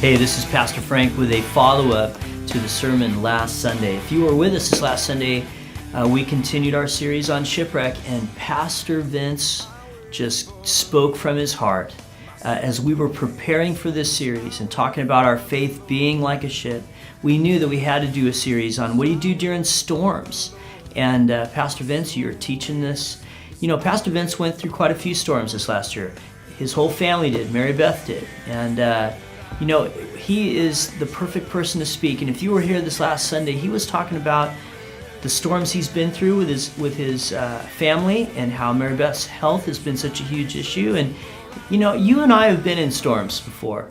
Hey, this is Pastor Frank with a follow-up to the sermon last Sunday. If you were with us this last Sunday, we continued our series on shipwreck, and Pastor Vince just spoke from his heart. As we were preparing for this series and talking about our faith being like a ship, we knew that we had to do a series on what do you do during storms. And Pastor Vince, you're teaching this. You know, Pastor Vince went through quite a few storms this last year. His whole family did. Mary Beth did. And you know, he is the perfect person to speak. And if you were here this last Sunday, he was talking about the storms he's been through with his family, and how Mary Beth's health has been such a huge issue. And you know, you and I have been in storms before.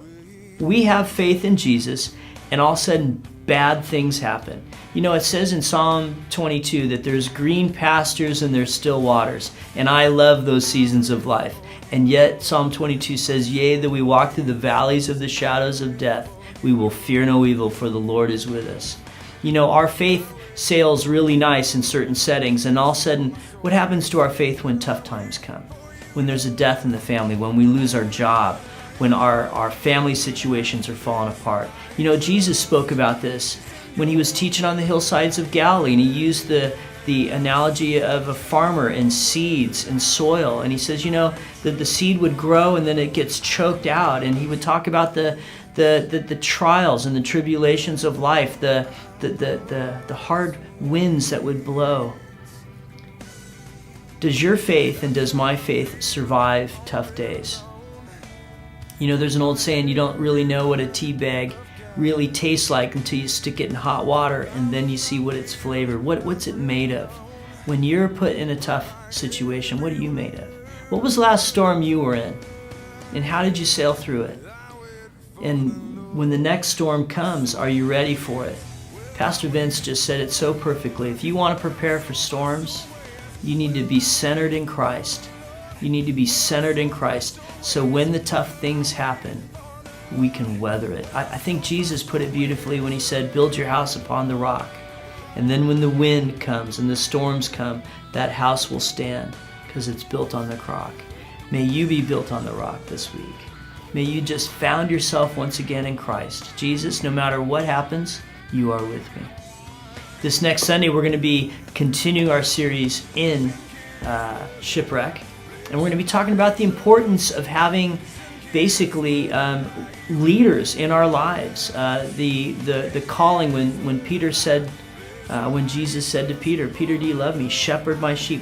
We have faith in Jesus, and all of a sudden bad things happen. You know, it says in Psalm 22 that there's green pastures and there's still waters. And I love those seasons of life. And yet Psalm 22 says, yea, though we walk through the valleys of the shadows of death, we will fear no evil, for the Lord is with us. You know, our faith sails really nice in certain settings, and all of a sudden, what happens to our faith when tough times come? When there's a death in the family, when we lose our job, when our family situations are falling apart. You know, Jesus spoke about this when he was teaching on the hillsides of Galilee, and he used the analogy of a farmer and seeds and soil. And he says, you know, that the seed would grow and then it gets choked out. And he would talk about the trials and the tribulations of life, the hard winds that would blow. Does your faith and does my faith survive tough days? You know, there's an old saying, you don't really know what a tea bag really tastes like until you stick it in hot water, and then you see what it's flavored. What's it made of? When you're put in a tough situation, what are you made of? What was the last storm you were in? And how did you sail through it? And when the next storm comes, are you ready for it? Pastor Vince just said it so perfectly. If you want to prepare for storms, you need to be centered in Christ. You need to be centered in Christ, so when the tough things happen, we can weather it. I think Jesus put it beautifully when he said, build your house upon the rock. And then when the wind comes and the storms come, that house will stand because it's built on the rock. May you be built on the rock this week. May you just found yourself once again in Christ. Jesus, no matter what happens, you are with me. This next Sunday, we're going to be continuing our series in Shipwreck. And we're going to be talking about the importance of having basically leaders in our lives. The calling when Peter said, when Jesus said to Peter, Peter, do you love me? Shepherd my sheep.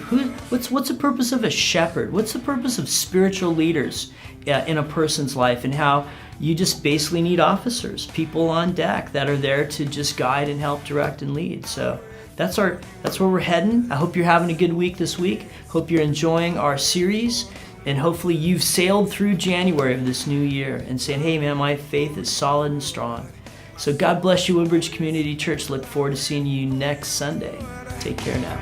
What's the purpose of a shepherd? What's the purpose of spiritual leaders in a person's life? And how you just basically need officers, people on deck that are there to just guide and help direct and lead. So that's where we're heading. I hope you're having a good week this week. Hope you're enjoying our series. And hopefully you've sailed through January of this new year and saying, hey man, my faith is solid and strong. So God bless you, Woodbridge Community Church. Look forward to seeing you next Sunday. Take care now.